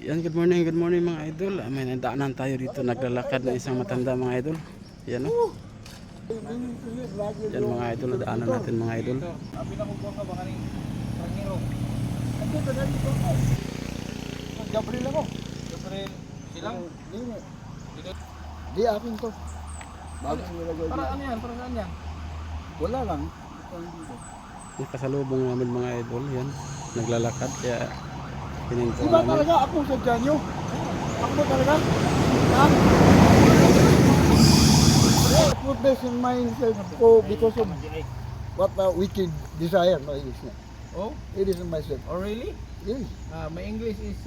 Yan, good morning mga idol. May nadaanan tayo dito, naglalakad na isang matanda mga idol. Yan o. Yan mga idol, nadaanan natin mga idol. Abi na ko ka ba kaning Pangiro? Ako ka dali ko. Gabriel ako. Gabriel silang Di akin to. Bago nilagay. para ano yan? Para saan yan? Wala lang. Yung kasalubong namin mga idol, yan. Naglalakad, kaya pininto Iba namin. talaga ako sa Janyo. Ako talaga. Ha? I put this in mindset ko because of what wicked desire no is. Oh, It is in myself. oh really? Yes. My English is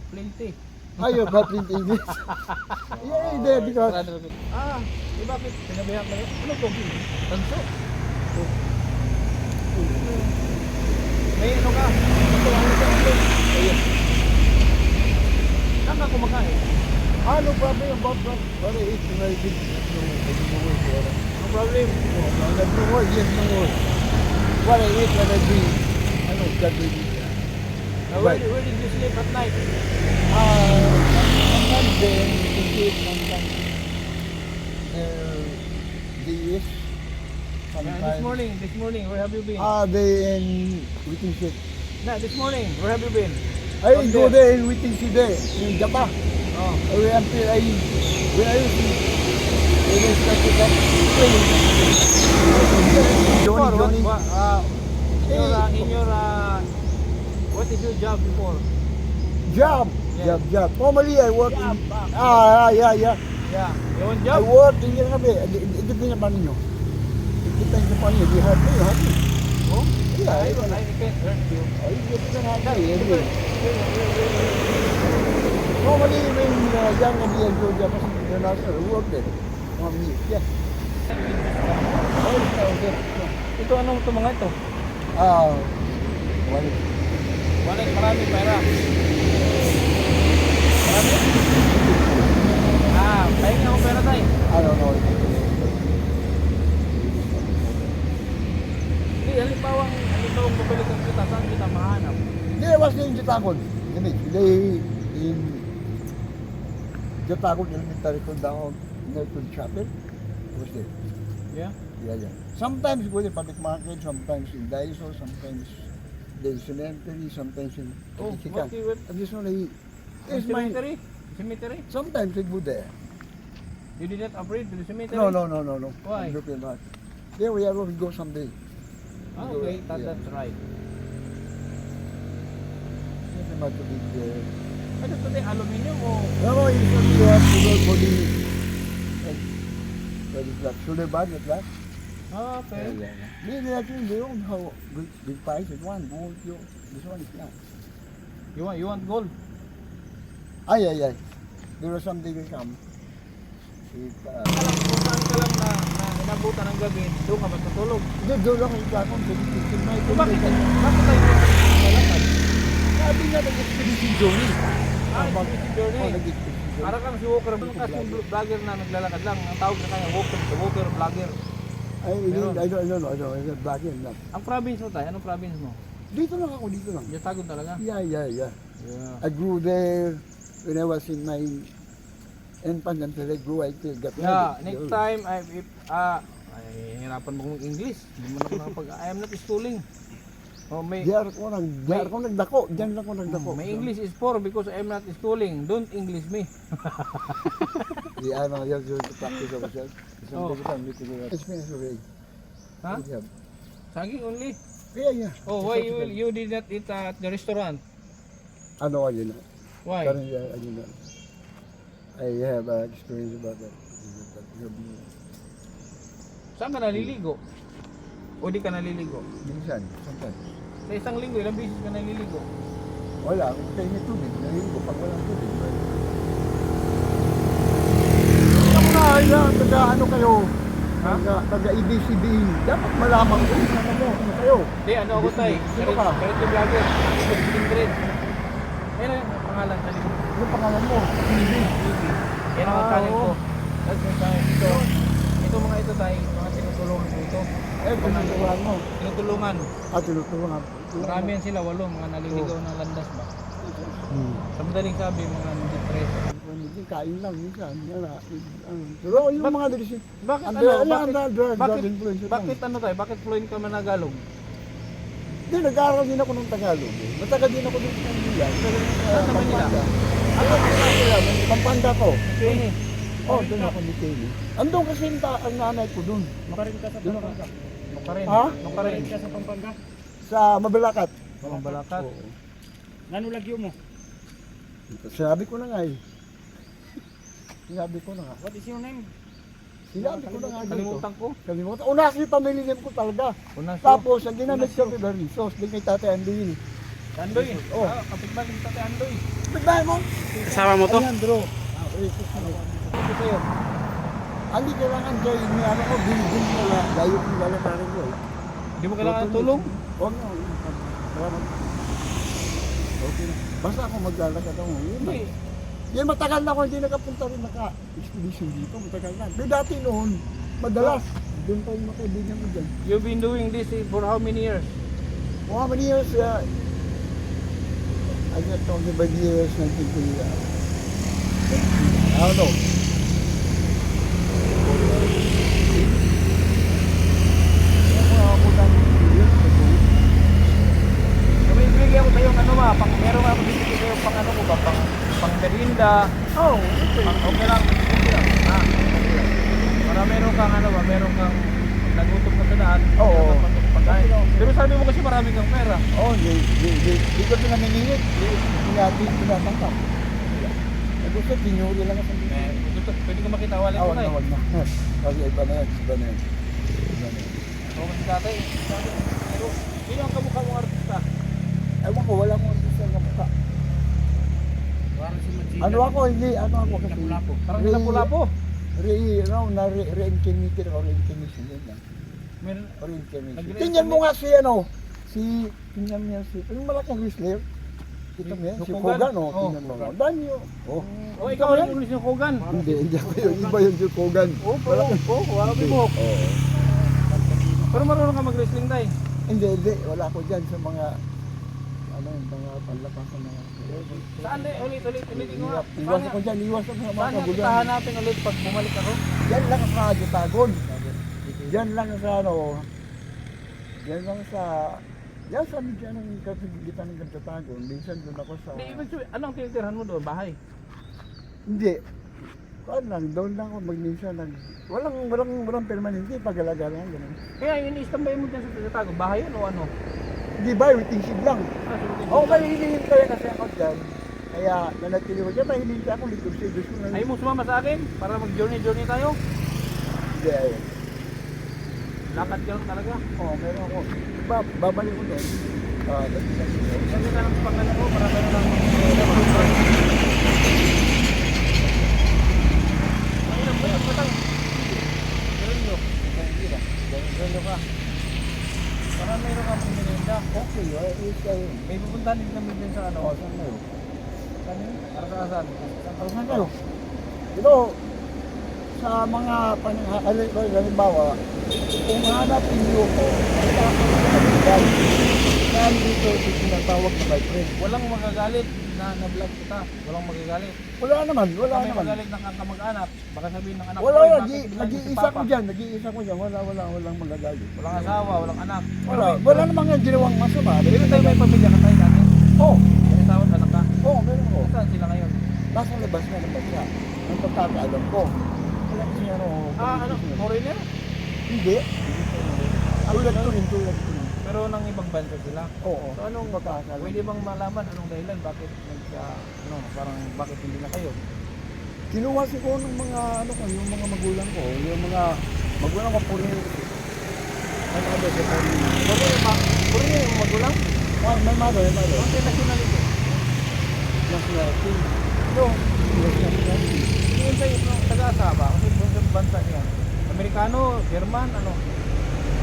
plenty. Ayaw ba print English? Yeah, there because Di bakit sinabihan mo yun? Ano to? Tanso? May ano ka? Ito ang ito. ayun. Saan ka kumakain? No problem about that. But it's very big. No problem. No work, yes, no work. What I eat, what I drink. I know that really. Where did you sleep at night? Sometimes they eat, sometimes they eat. This morning, where have you been? They in waiting shed. Nah, this morning, where have you been? I go there in waiting shed there in Japan. Oh, Until when I started that Johnny. In your what is your job before? Job. Yeah. Job. Normally I work in yeah. Yeah, you want I job? work in yung gabi. Depende pa ninyo. Depende pa ninyo. Di hard kayo, hard. Oh, Yeah, I can't hurt you. Ay, dito na hard kayo. Normally when young and young Georgia kasi nasa work din. Mami, yeah. Okay. Ito anong ito mga ito? Wala. Marami pera. Marami? Pahinga ako pera tayo. I don't know. Hindi, halimbawang babalikan kita, saan kita mahanap? Hindi, was yung Jatagod. They in Jatagod Elementary School down near to the chapel. Was there. Yeah? Yeah. Sometimes go to public market, sometimes in Daiso, sometimes the cemetery, sometimes in Oh, Chican. what you went? Additionally, it's mine. Cemetery? Cemetery? Sometimes I go there. You did not upgrade to the cemetery? No. Why? I'm looking back. There we are, we go someday. Okay, Yeah. that's right. Hindi naman to be there. Ano ito din, aluminium o? No, usually you have to go for the shoulder bag at last. Okay. Maybe actually they don't know how big price it one. Gold, this one is not. You want gold? Ay. There was something will come. It, Kung saan ka lang na inabutan ng gabi, doon ka matutulog. doon lang yung kakong sa dito. Bakit tayo naglalakad? Sabi nga nag-expedition journey. Expedition journey. Nag-expedition journey. Para kang si Walker, kasi yung vlogger na naglalakad lang, ang tawag na kanya Walker vlogger. I don't know. I'm back in now. Ang province mo tayo, anong province mo? Dito lang ako, dito lang. Yatagod talaga? Yeah. Yeah. I grew there when I was in my infant until I grew, I still got Yeah, married. next time, ay, hirapan mo kong English. Hindi mo na ako nakapag, I am not schooling. Oh, Diyan ako nagdako. Diyan lang ako nagdako. my English is poor because I am not schooling. Don't English me. Yeah, I know, you have to practice yourself. Oh. Experience already. Ha? Yeah. Saging only. Yeah. Oh, why you did not eat at the restaurant? Ano, yun na. Why? Currently, yun na. I have experience about that. Saan ka naliligo? O di ka naliligo? Minsan, sometimes. Sa isang linggo, ilang beses ka naliligo? Wala, kung kayo may tubig, naliligo. Pag walang tubig, ano kayo? Ha? Taga-ABCBin. Dapat malaman ko ano kayo. Di, ano ako tayo? Sino ka? Charity vlogger. Ingrid. Ayun ang pangalan sa likod. Ano pangalan mo? Hindi. Yan ang channel ko. Oo. That's my channel. Ito mga ito tayo, mga tinutulungan ko ito. Tinutulungan mo. Tinutulungan. Tinutulungan. Marami yan sila, 8, mga naliligaw ng landas ba? Sa madaling sabi, mga depressed. Hindi, kain lang minsan. Pero yung mga dilisyon, Bakit drug influence. bakit ano tayo? Bakit fluent ka managalog? Hindi, nag-aaral din ako ng Tagalog. Matagal din ako dito sa Manila. Saan sa Manila? Pampanga ko. Kenny. Oh, doon ako ni Kelly. Andun kasi ang nanay ko doon. Makarin ka sa Pampanga. Makarin. Ha? Makarin. Ka sa Pampanga. Sa Mabalacat. Mga balakat. Oo. Ngano lagyo mo? Sinabi ko na nga eh. Sinabi ko na nga. What is your name? Sinabi ko na nga dito. Kalimutan ko. Kalimutan. Una kasi family name ko talaga. Unasyo. Tapos, ang ginamit ko kay Barisos, din kay Tatay Andy. Andoy. Oh. Kapitbahay ng Tatay Andoy. Bigay mo? Kasama mo to? Alejandro. Barisos na. Ito sa'yo. Hindi kailangan dyan, may ano ko, bilbil mo na, layo kong lalakarin ko eh. Hindi mo kailangan ng tulong? Huwag na. Salamat. Okay na. Basta ako maglalakad ako. Yun na. Hindi. Yan, matagal na ako hindi nakapunta rin naka-expedition dito. Matagal na. Pero dati noon, madalas. Doon pa yung mga kaibigan mo dyan. You've been doing this for how many years? How many years? I got 25 years, 19 I don't know. Bibigyan ko kayo ng ano ba? Meron nga bibigyan kayo pang ano ko ba? Pang merinda. Oh, okay. Okay lang. Okay lang. Ah, okay lang. Para meron kang ano ba? Meron kang nagutom ka sa daan. Oo. meron kang pagkain. Pero sabi mo kasi marami kang pera. Oh, di ko pinamimingit. Pinatangkap. Gusto, tinyuri lang ako. Pwede ko makita wallet ko Wag na na, eh. wag na. Okay, iba na yan. Iba na yan. Iba na yan. Oo, kasi dati. Pero, sino ang kamukha mong artista? Ewan ko, wala akong artista ng mukha. Parang si Majida. Ano ako, hindi, ano ako kasi. Lapu-lapu. Parang Lapu-Lapu. Reincarnated o reincarnation yun lang. Meron. Reincarnation. Nag-reincarnate. Tingnan mo nga si ano, tingnan mo yan si, yung malaking wrestler. Kita mo yan, si Hogan? Hogan, oh, Oh, tingnan mo. Hogan. Danyo. Oh. Oh, ikaw rin ulit yung Kogan. Hindi ako yun, iba yung si Hogan. Oo, wala mo mo. Oo. Pero marunong ka mag-wrestling tayo. Hindi, wala ako dyan sa mga, ano yung mga panlapasan na. Saan din? Ulit ko nga. Iwas ako dyan, iwas ako sa mga Saan kagulan. kita hanapin ulit pag bumalik ako? Yan lang sa Jutagon. Yan lang sa ano. Yan lang sa... Yan sa medyo ng kapigitan ng Jutagon. Minsan doon ako sa... Hindi, ibig sabihin, anong tinitirhan mo doon? Bahay? Hindi. Kuan lang, doon lang ako magminsan nag... Walang permanente, pag-alaga lang, gano'n. Kaya ini-standby mo dyan sa Tago. Bahay yun o ano? Hindi ba, waiting shed lang. Oo, may hinihintay kasi ako dyan. Kaya nanatili ko dyan, may hinihintay ako dito sa gusto na... Ayaw mo sumama sa akin para mag-journey tayo? Hindi, ayun. Lakad ka lang talaga. Oo, meron ako. Babalik ko doon. Dati lang. Sabi ka ng pangalan ko para meron lang Ayun, bayag pa tayo. Ganun nyo. Ganun ka. Para meron kang pumirinda. Okay, is kayo. May pupuntahan din kami din sa ano. Oo, saan kayo? Saan yun? Para sa asan? Ano saan kayo? Ito, sa mga halimbawa, kung hanapin niyo ko, kaya dito tinatawag na my friend. Walang magagalit na na-vlog kita. Walang magagalit. Wala naman, wala Kung may naman. magalit ng kamag-anak, baka sabihin ng anak Wala, "Oy, bakit nag-iisa ko Papa?" dyan, walang magagalit. Walang asawa, walang anak. Wala namang nga ginawang masama. Pero tayo may pamilya ka tayo dati. Oo, May asawa at anak ka. meron ko. Saan sila ngayon? Nasa labas na ng bansa. Ang pagkakaalam ko. Wala kasi ano. Ano? Foreigner? Hindi. Tulad ko rin. Pero nang ibang bansa sila. Oo. So anong pagkakaalam? pwede bang malaman anong dahilan bakit parang bakit hindi na kayo? Kinuha siguro ng mga yung mga magulang ko, yung mga magulang ko puro yung Foreigner yung magulang? may mother. Ang nationality. Nationality. No. Nationality. Yun sa'yo yung taga-asaba. Kasi doon sa bansa niya. Amerikano, German, ano?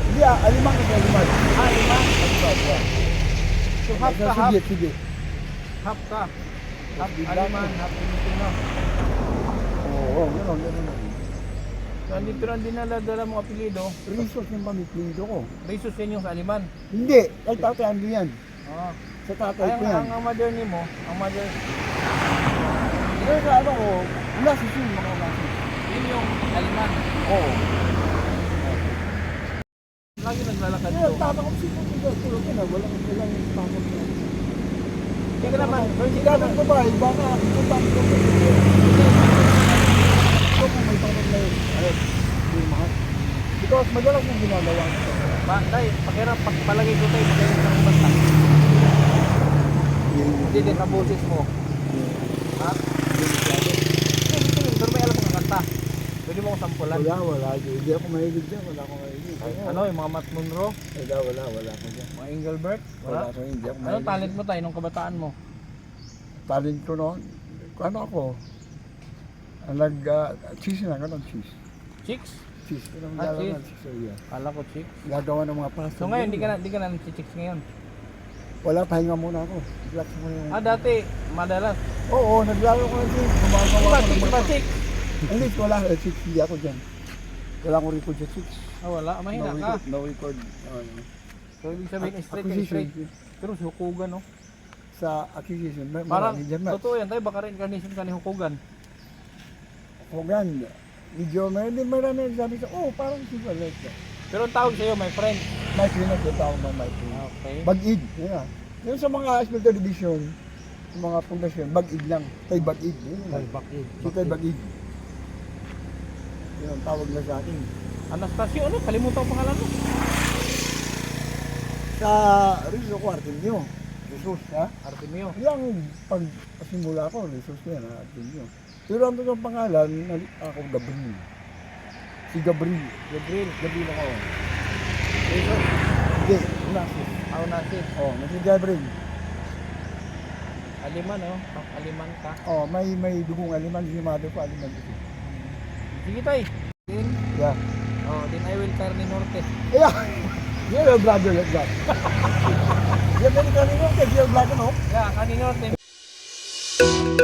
Hindi alimang kasi alimang. Iman. Yeah. So half ka, half. Sige. Half ka. Half Aliman, half Filipino. Oo, gano'n. So andito lang dinala-dala mong apelido. Resource yung pamiklido ko. Resus yan yung sa Aliman. Hindi, ay tatay ano yan. Oo. Sa tatay Ay, ko yan. ang mother ni mo, ang mother, Pero sa ano ko, lasis yun, mga lasis. yun yung aliman. Oo. Lagi naglalakad Kaya to. tama ko siya tulog ka na, walang takot na. Hindi ka naman, Hindi ka naman babae, baka ito ba ito ba ito kung may takot na yun. Ayun, yung mga. Because madalas nang ginagawa ko. Tay, pakirap, palagay ko tayo, magaling ka ng basta. Hindi din ang boses mo. Ha? Pero may alam mga kanta. Pwede mo akong sampulan. Wala. Hindi ako mahilig dyan, wala ako mahilig. Ano, yung mga Matt Monroe, Wala ako dyan. mga Engelbert, Wala wala. ako, hindi ako Anong mahilig. talent mo tayo nung kabataan mo? Talent ko noon, ano ako, cheese na, ganun, cheese. Chicks? Cheese, ganun, Ah, gagawa cheese. ng cheese, yeah. Kala ko chicks. Gagawa ng mga pasta. So ngayon, di ka na chicks ngayon. Wala, pahinga muna ako. Relax mo yung... Dati, madalas. Oo, naglaro ko ng cheese. Gumagawa ko ng Chicks ba mga... chicks? Hindi, wala, cheese, hindi ako dyan. Wala akong record sa cheese. Wala, mahina ka. No record. So ibig sabihin, straight ka Acquisition. straight. Pero si Hukugan, no? Sa acquisition, Parang, marami dyan. totoo yan tayo, baka reincarnation ka ni Hukugan. Hogan, medyo marami nagsabi sa, parang si Valet. Pero ang tawag sa'yo, my friend. Mike Rina, yung tawag ng Mike Rina. Okay. Bag-id, yun na. Yung sa mga hospital television, sa mga pundasyon, bag-id lang. Tay bag-id. Yun lang. bakit? Si Tay bag-id. Yun ang tawag na sa akin. Anastasio, ano? Kalimutan ko pangalan mo. Sa Rizzo ko, Artemio. Jesus, ha? Artemio. Yung pagpasimula ko, Jesus ko yan, Artemio. Pero ang totoong pangalan, ako Gabriel. Si Gabriel. Gabriel ako. Jesus. Hindi, Unasis. Aunasis. Si Gabriel. Aliman, oh. Aliman ka. May dugong aliman, si mother ko aliman dito. Sige tay. Din. Yeah. Din I will carne norte. Yeah. You're a brother like that. You're very kanino, you're black, no? Yeah, carne norte.